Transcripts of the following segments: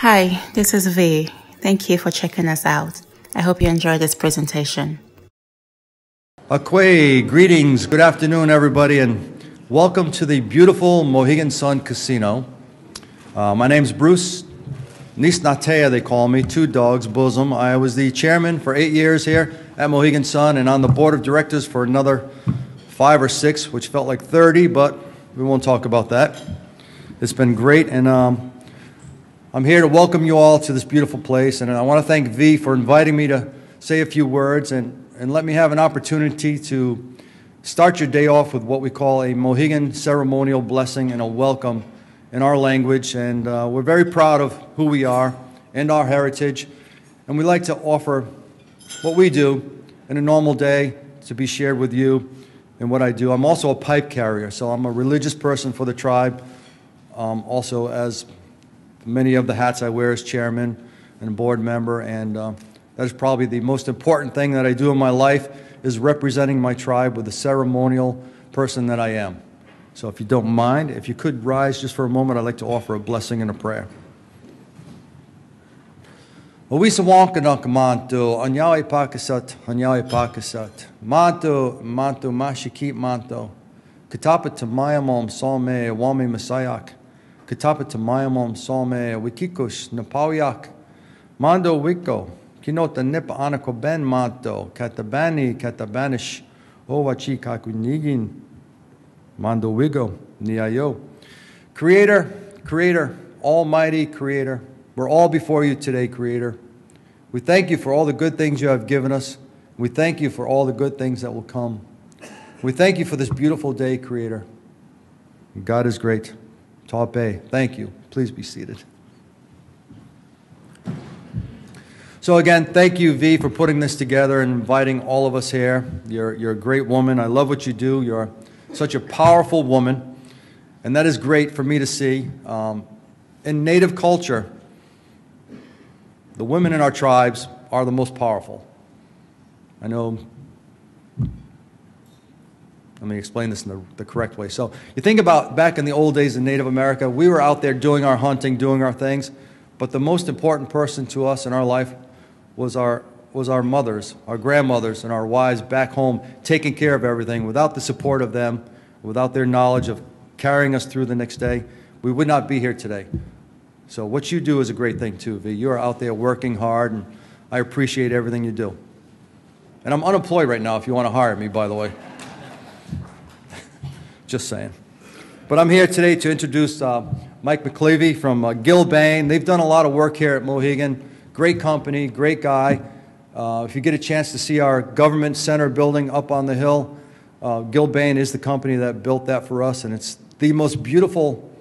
Hi, this is V. Thank you for checking us out. I hope you enjoyed this presentation. PORCHQUE, greetings, good afternoon everybody, and welcome to the beautiful Mohegan Sun Casino. My name's Bruce, Nisnatea they call me, two dogs, Bozsum. I was the chairman for 8 years here at Mohegan Sun and on the board of directors for another 5 or 6, which felt like 30, but we won't talk about that. It's been great, and I'm here to welcome you all to this beautiful place, and I want to thank V for inviting me to say a few words and let me have an opportunity to start your day off with what we call a Mohegan ceremonial blessing and a welcome in our language. And we're very proud of who we are and our heritage, and we like to offer what we do in a normal day to be shared with you and what I do. I'm also a pipe carrier, so I'm a religious person for the tribe, also as many of the hats I wear as chairman and board member, and that is probably the most important thing that I do in my life, is representing my tribe with the ceremonial person that I am. So if you don't mind, if you could rise just for a moment, I'd like to offer a blessing and a prayer. Owisawankanak manto, anyawe pakasat, manto mashikit manto, katapa tamayamom salme, wame masayak, katapa tamayamom salme, wikikosh napawiak, mando wiko, kinota nipa anako ben manto, katabanish, owachi kakunigin, mando wigo, niayo. Creator, almighty Creator, we're all before you today, Creator. We thank you for all the good things you have given us. We thank you for all the good things that will come. We thank you for this beautiful day, Creator. God is great. Tape, thank you. Please be seated. So again, thank you, V, for putting this together and inviting all of us here. You're a great woman. I love what you do. You're such a powerful woman, and that is great for me to see. In Native culture, the women in our tribes are the most powerful. I know, let me explain this in the correct way. So you think about back in the old days in Native America, we were out there doing our hunting, doing our things, but the most important person to us in our life was our mothers, our grandmothers, and our wives back home taking care of everything. Without the support of them, without their knowledge of carrying us through the next day, we would not be here today. So what you do is a great thing too, V. You are out there working hard, and I appreciate everything you do. And I'm unemployed right now if you want to hire me, by the way. Just saying. But I'm here today to introduce Mike McKelvy from Gilbane. They've done a lot of work here at Mohegan. Great company, great guy. If you get a chance to see our government center building up on the hill, Gilbane is the company that built that for us, and it's the most beautiful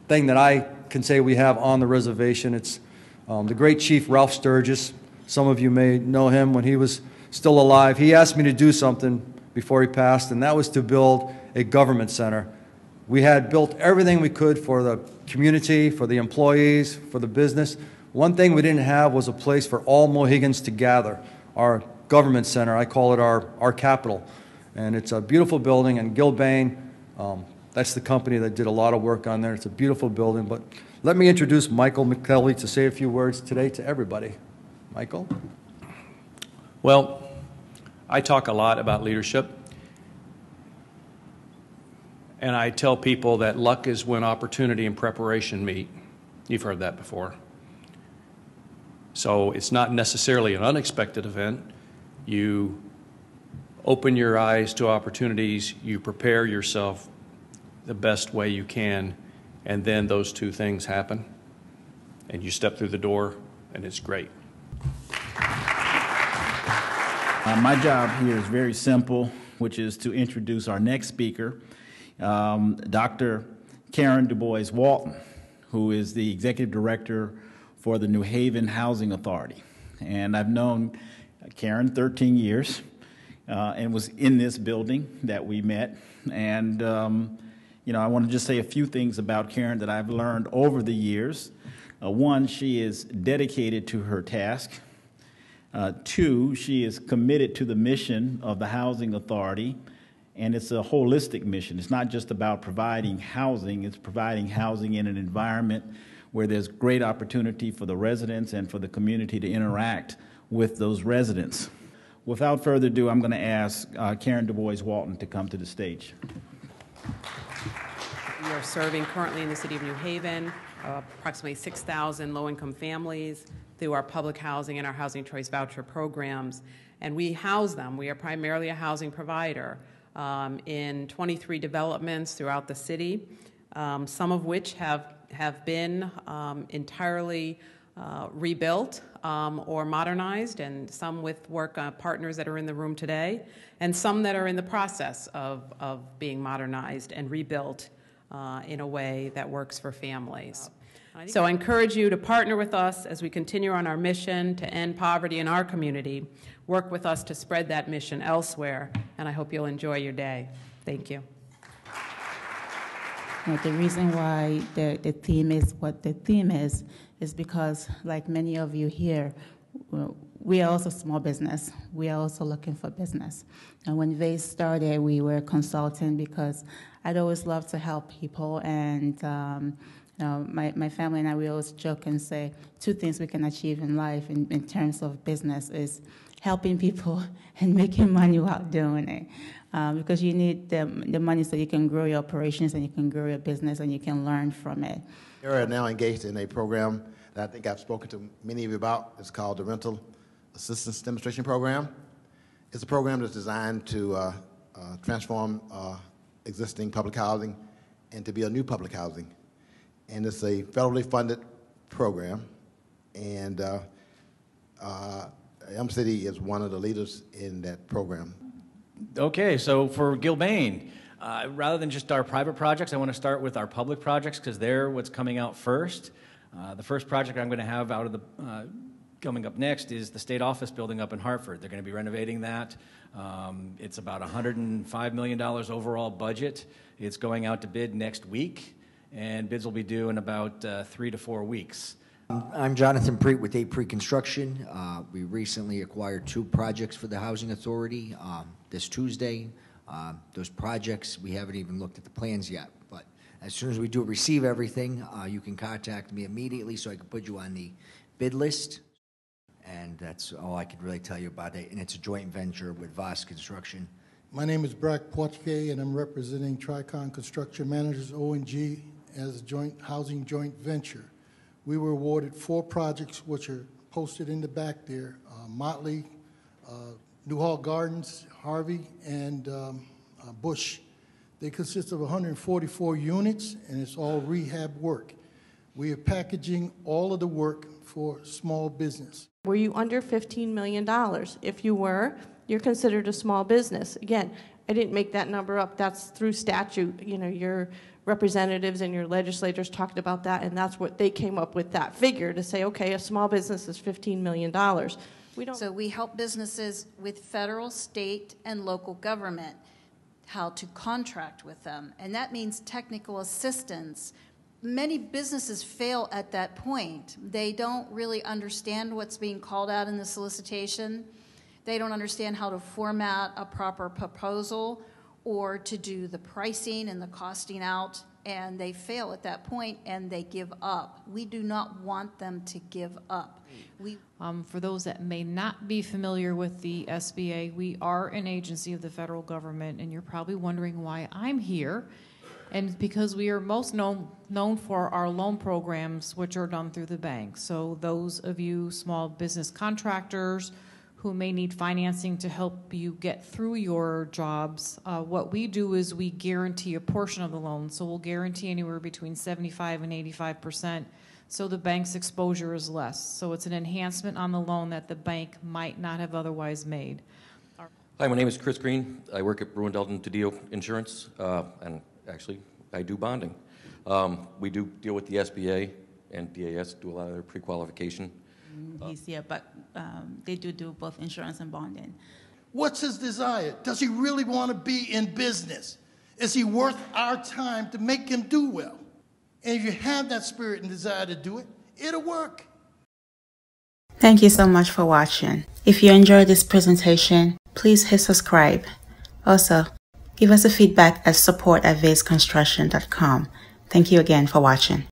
thing that I can say we have on the reservation. It's the great Chief Ralph Sturgis. Some of you may know him when he was still alive. He asked me to do something before he passed, and that was to build a government center. We had built everything we could for the community, for the employees, for the business. One thing we didn't have was a place for all Mohegans to gather. Our government center, I call it our capital. And it's a beautiful building, and Gilbane, that's the company that did a lot of work on there. It's a beautiful building. But let me introduce Michael McKelvy to say a few words today to everybody. Michael? Well, I talk a lot about leadership, and I tell people that luck is when opportunity and preparation meet. You've heard that before. So it's not necessarily an unexpected event. You open your eyes to opportunities, you prepare yourself the best way you can, and then those two things happen, and you step through the door, and it's great. My job here is very simple, which is to introduce our next speaker, Dr. Karen Dubois-Walton, who is the Executive Director for the New Haven Housing Authority. And I've known Karen 13 years and was in this building that we met. And you know, I want to just say a few things about Karen that I've learned over the years. One, she is dedicated to her task. Two, she is committed to the mission of the Housing Authority And it's a holistic mission. It's not just about providing housing, it's providing housing in an environment where there's great opportunity for the residents and for the community to interact with those residents. Without further ado, I'm going to ask Karen Dubois-Walton to come to the stage. We are serving currently in the city of New Haven approximately 6,000 low-income families through our public housing and our Housing Choice Voucher programs. And we house them. We are primarily a housing provider in 23 developments throughout the city, some of which have been entirely rebuilt or modernized, and some with work partners that are in the room today, and some that are in the process of being modernized and rebuilt in a way that works for families. So I encourage you to partner with us as we continue on our mission to end poverty in our community. Work with us to spread that mission elsewhere, and I hope you'll enjoy your day. Thank you. The reason why the theme is what the theme is because, like many of you here, we are also small business. We are also looking for business. And when Vase started, we were consulting because I'd always loved to help people. And my family and I, we always joke and say 2 things we can achieve in life in terms of business is helping people and making money while doing it. Because you need the money so you can grow your operations and you can grow your business and you can learn from it. We are now engaged in a program that I think I've spoken to many of you about. It's called the Rental Assistance Demonstration Program. It's a program that's designed to transform existing public housing and to be a new public housing. And it's a federally funded program, and M-City is one of the leaders in that program. Okay, so for Gilbane, rather than just our private projects, I want to start with our public projects because they're what's coming out first. The first project I'm going to have out of the coming up next is the state office building up in Hartford. They're going to be renovating that. It's about $105 million overall budget. It's going out to bid next week, and bids will be due in about 3 to 4 weeks. I'm Jonathan Preet with A Construction. We recently acquired 2 projects for the Housing Authority this Tuesday. Those projects, we haven't even looked at the plans yet, but as soon as we do receive everything, you can contact me immediately so I can put you on the bid list. And that's all I could really tell you about it. And it's a joint venture with Vase Construction. My name is PORCHQUE, and I'm representing TriCon Construction Managers O&G as a housing joint venture. We were awarded 4 projects, which are posted in the back there: Motley, Newhall Gardens, Harvey, and Bush. They consist of 144 units, and it's all rehab work. We are packaging all of the work for small business. Were you under $15 million? If you were, you're considered a small business. Again, I didn't make that number up. That's through statute. You know, your representatives and your legislators talked about that, and that's what they came up with, that figure, to say, okay, a small business is $15 million. So we help businesses with federal, state, and local government, how to contract with them, and that means technical assistance. Many businesses fail at that point. They don't really understand what's being called out in the solicitation. They don't understand how to format a proper proposal or to do the pricing and the costing out, and they fail at that point and they give up. We do not want them to give up. For those that may not be familiar with the SBA, we are an agency of the federal government, and you're probably wondering why I'm here. And because we are most known for our loan programs, which are done through the bank. So those of you small business contractors who may need financing to help you get through your jobs, what we do is we guarantee a portion of the loan. So we'll guarantee anywhere between 75% and 85%. So the bank's exposure is less. So it's an enhancement on the loan that the bank might not have otherwise made. Hi, my name is Chris Green. I work at Bruin Delton Didio Insurance, and actually I do bonding. We do deal with the SBA and DAS, do a lot of their pre-qualification. He's here, but they do both insurance and bonding. What's his desire? Does he really want to be in business? Is he worth our time to make him do well? And if you have that spirit and desire to do it, it'll work. Thank you so much for watching. If you enjoyed this presentation, please hit subscribe. Also, Give us a feedback at support@vaseconstruction.com. Thank you again for watching.